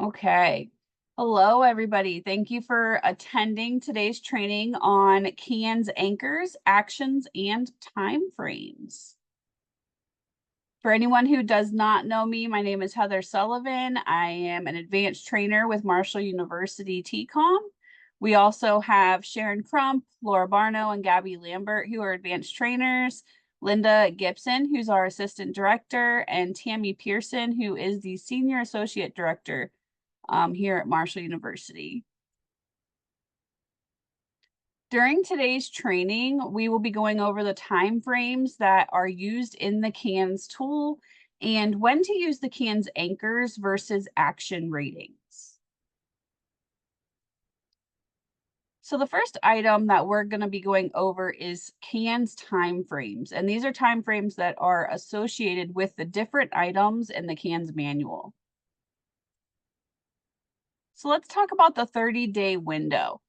Okay. Hello, everybody. Thank you for attending today's training on CAN's anchors, actions, and time frames. For anyone who does not know me, my name is Heather Sullivan. I am an advanced trainer with Marshall University TCOM. We also have Sharon Crump, Laura Barno, and Gabby Lambert, who are advanced trainers. Linda Gibson, who's our assistant director, and Tammy Pearson, who is the senior associate director here at Marshall University. During today's training, we will be going over the time frames that are used in the CANS tool and when to use the CANS anchors versus action ratings. So the first item that we're going to be going over is CANS time frames, and these are time frames that are associated with the different items in the CANS manual. So let's talk about the 30-day window.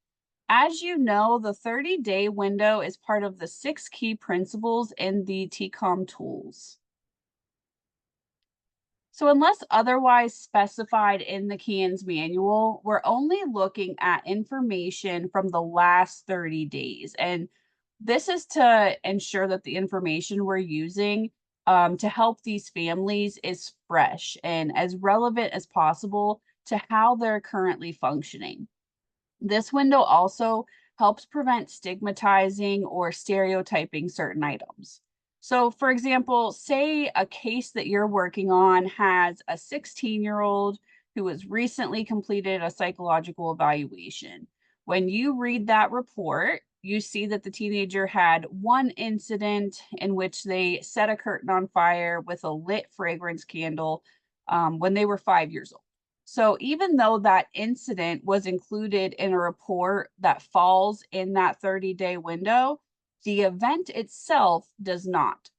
As you know, the 30-day window is part of the 6 key principles in the TCOM tools. So unless otherwise specified in the CANS manual, we're only looking at information from the last 30 days. And this is to ensure that the information we're using to help these families is fresh and as relevant as possible to how they're currently functioning. This window also helps prevent stigmatizing or stereotyping certain items. So, for example, say a case that you're working on has a 16-year-old who has recently completed a psychological evaluation. When you read that report, you see that the teenager had one incident in which they set a curtain on fire with a lit fragrance candle when they were 5 years old. So even though that incident was included in a report that falls in that 30-day window, the event itself does not.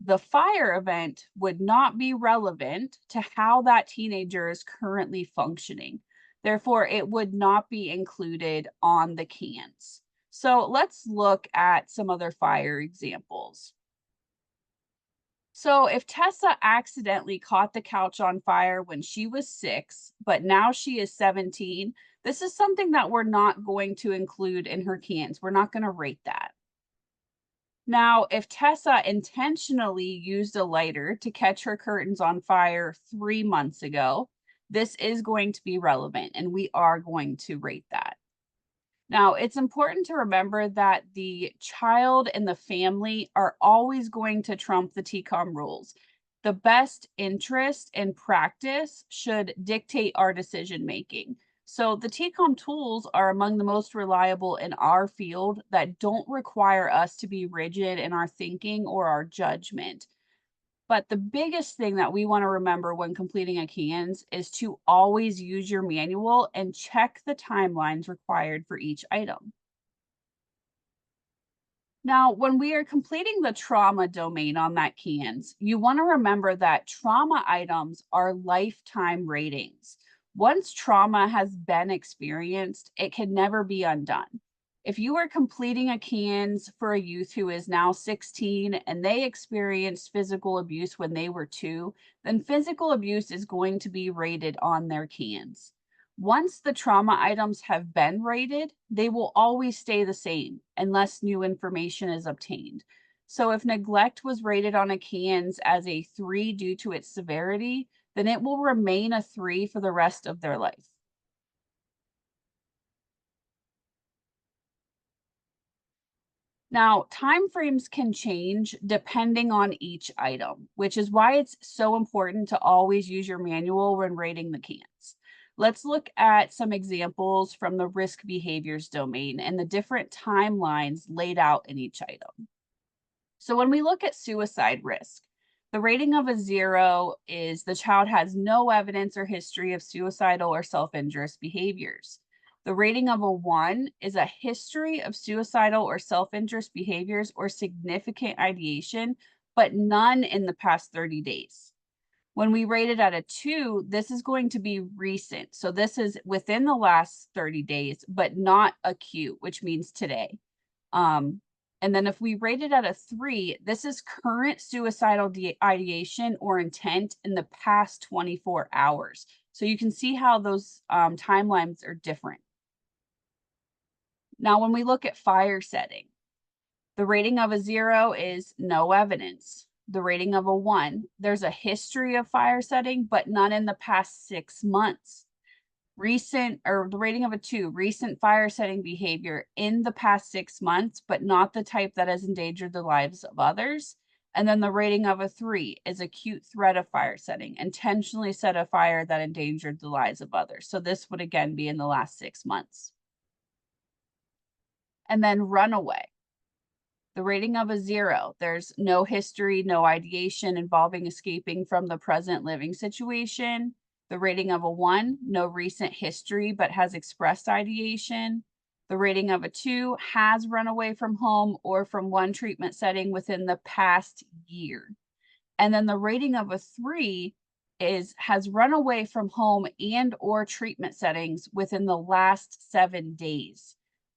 The fire event would not be relevant to how that teenager is currently functioning. Therefore, it would not be included on the CANs. So let's look at some other fire examples. So if Tessa accidentally caught the couch on fire when she was 6, but now she is 17, this is something that we're not going to include in her CANs. We're not going to rate that. Now, if Tessa intentionally used a lighter to catch her curtains on fire 3 months ago, this is going to be relevant and we are going to rate that. Now, it's important to remember that the child and the family are always going to trump the TCOM rules. The best interest and practice should dictate our decision making. So the TCOM tools are among the most reliable in our field that don't require us to be rigid in our thinking or our judgment. But the biggest thing that we want to remember when completing a CANS is to always use your manual and check the timelines required for each item. Now, when we are completing the trauma domain on that CANS, you want to remember that trauma items are lifetime ratings. Once trauma has been experienced, it can never be undone. If you are completing a CANS for a youth who is now 16 and they experienced physical abuse when they were 2, then physical abuse is going to be rated on their CANS. Once the trauma items have been rated, they will always stay the same unless new information is obtained. So if neglect was rated on a CANS as a 3 due to its severity, then it will remain a 3 for the rest of their life. Now, timeframes can change depending on each item, which is why it's so important to always use your manual when rating the CANs. Let's look at some examples from the risk behaviors domain and the different timelines laid out in each item. So when we look at suicide risk, the rating of a 0 is the child has no evidence or history of suicidal or self-injurious behaviors. The rating of a 1 is a history of suicidal or self-injurious behaviors or significant ideation, but none in the past 30 days. When we rate it at a 2, this is going to be recent. So this is within the last 30 days, but not acute, which means today. And then if we rate it at a 3, this is current suicidal ideation or intent in the past 24 hours. So you can see how those timelines are different. Now, when we look at fire setting, the rating of a 0 is no evidence. The rating of a 1, there's a history of fire setting, but none in the past 6 months. The rating of a 2, recent fire setting behavior in the past 6 months, but not the type that has endangered the lives of others. And then the rating of a 3 is acute threat of fire setting, intentionally set a fire that endangered the lives of others. So this would again be in the last 6 months. And then runaway. The rating of a 0, there's no history, no ideation involving escaping from the present living situation. The rating of a 1, no recent history, but has expressed ideation. The rating of a 2 has run away from home or from one treatment setting within the past year. And then the rating of a 3 has run away from home and or treatment settings within the last 7 days.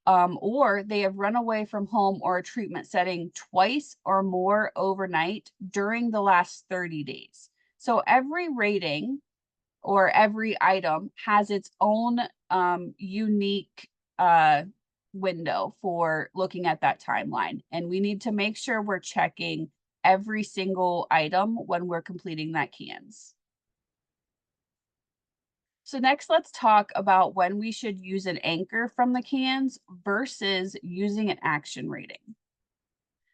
Or they have run away from home or a treatment setting twice or more overnight during the last 30 days. So every rating or every item has its own unique window for looking at that timeline. And we need to make sure we're checking every single item when we're completing that CANS. So next, let's talk about when we should use an anchor from the CANS versus using an action rating.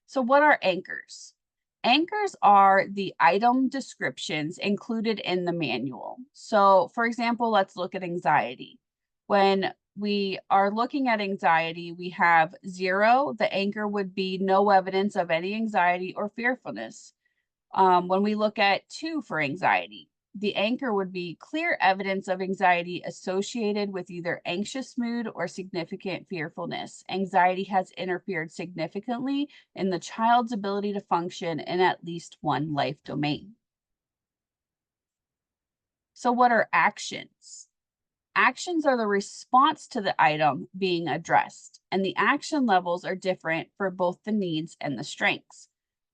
So what are anchors? Anchors are the item descriptions included in the manual. So for example, let's look at anxiety. When we are looking at anxiety, we have 0. The anchor would be no evidence of any anxiety or fearfulness. When we look at 2 for anxiety, the anchor would be clear evidence of anxiety associated with either anxious mood or significant fearfulness. Anxiety has interfered significantly in the child's ability to function in at least one life domain. So what are actions? Actions are the response to the item being addressed, and the action levels are different for both the needs and the strengths.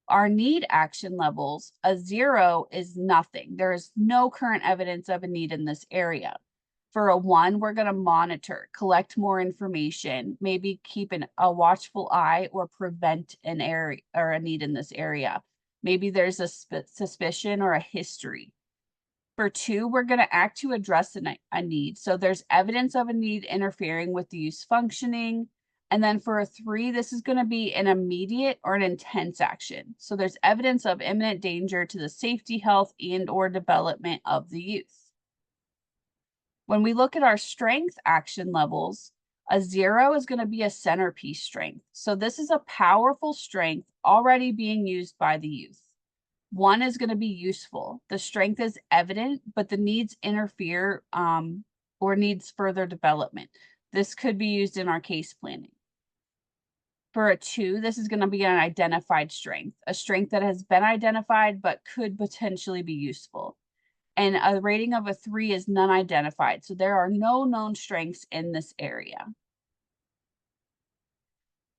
Our need action levels, a 0 is nothing. There is no current evidence of a need in this area. For a 1, we're going to monitor, collect more information, maybe keep a watchful eye or prevent an area or a need in this area. Maybe there's a suspicion or a history. For 2, we're going to act to address a need. So there's evidence of a need interfering with the use functioning. And then for a 3, this is going to be an immediate or an intense action. So there's evidence of imminent danger to the safety, health, and or development of the youth. When we look at our strength action levels, a 0 is going to be a centerpiece strength. So this is a powerful strength already being used by the youth. 1 is going to be useful. The strength is evident, but the needs interfere or needs further development. This could be used in our case planning. For a 2, this is going to be an identified strength, a strength that has been identified but could potentially be useful. And a rating of a 3 is none identified. So there are no known strengths in this area.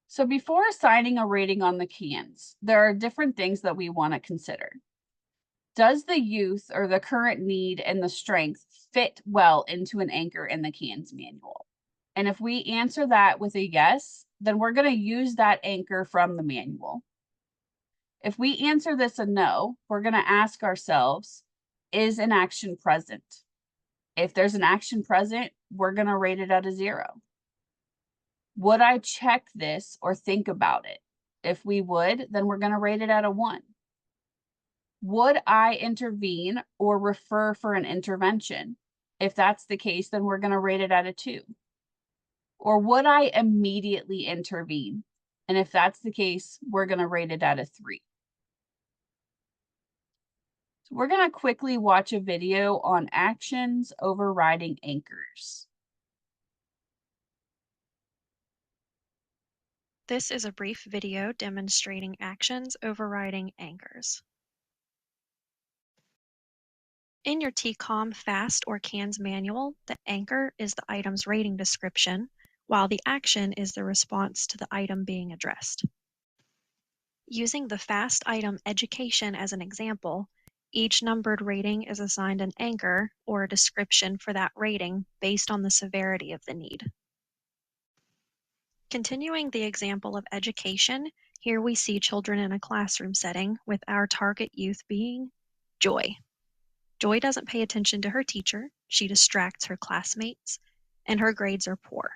So before assigning a rating on the CANS, there are different things that we want to consider. Does the youth or the current need and the strength fit well into an anchor in the CANS manual? And if we answer that with a yes, then we're going to use that anchor from the manual. If we answer this a no, we're going to ask ourselves, is an action present? If there's an action present, we're going to rate it at a 0. Would I check this or think about it? If we would, then we're going to rate it at a 1. Would I intervene or refer for an intervention? If that's the case, then we're going to rate it at a 2. Or would I immediately intervene? And if that's the case, we're going to rate it at a 3. So we're going to quickly watch a video on actions overriding anchors. This is a brief video demonstrating actions overriding anchors. In your TCOM FAST or CANS manual, the anchor is the item's rating description, while the action is the response to the item being addressed. Using the FAST item education as an example, Each numbered rating is assigned an anchor or a description for that rating based on the severity of the need. Continuing the example of education, here we see children in a classroom setting with our target youth being Joy. Joy doesn't pay attention to her teacher, she distracts her classmates, and her grades are poor.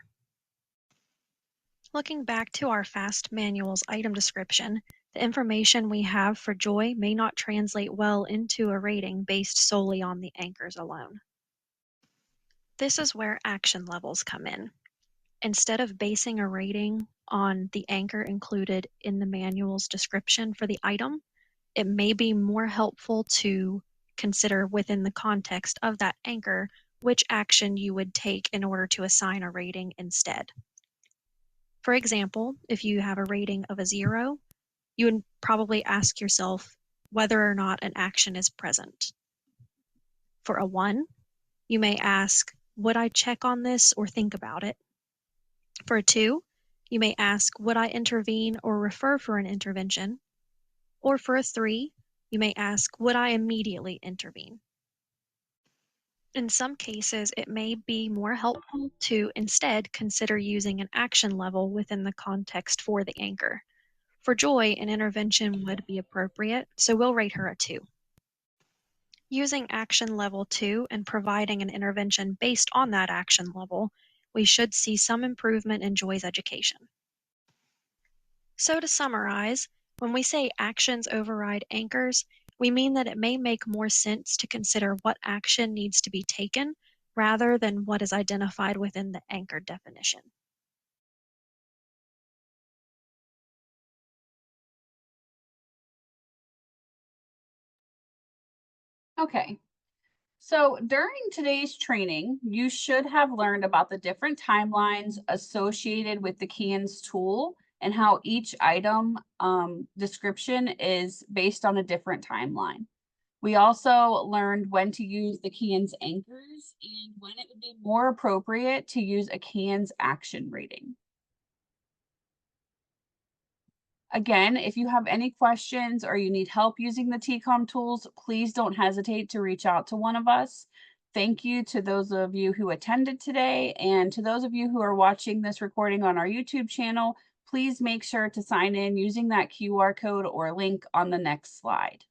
Looking back to our FAST manual's item description, the information we have for Joy may not translate well into a rating based solely on the anchors alone. This is where action levels come in. Instead of basing a rating on the anchor included in the manual's description for the item, it may be more helpful to consider within the context of that anchor which action you would take in order to assign a rating instead. For example, if you have a rating of a 0, you would probably ask yourself whether or not an action is present. For a 1, you may ask, would I check on this or think about it? For a 2, you may ask, would I intervene or refer for an intervention? Or for a 3, you may ask, would I immediately intervene? In some cases, it may be more helpful to instead consider using an action level within the context for the anchor. For Joy, an intervention would be appropriate, so we'll rate her a 2. Using action level 2 and providing an intervention based on that action level, we should see some improvement in Joy's education. So to summarize, when we say actions override anchors, we mean that it may make more sense to consider what action needs to be taken rather than what is identified within the anchor definition. Okay. So during today's training, you should have learned about the different timelines associated with the CANS tool and how each item description is based on a different timeline. We also learned when to use the CANS anchors and when it would be more appropriate to use a CANS action rating. Again, if you have any questions or you need help using the TCOM tools, please don't hesitate to reach out to one of us. Thank you to those of you who attended today, and to those of you who are watching this recording on our YouTube channel, please make sure to sign in using that QR code or link on the next slide.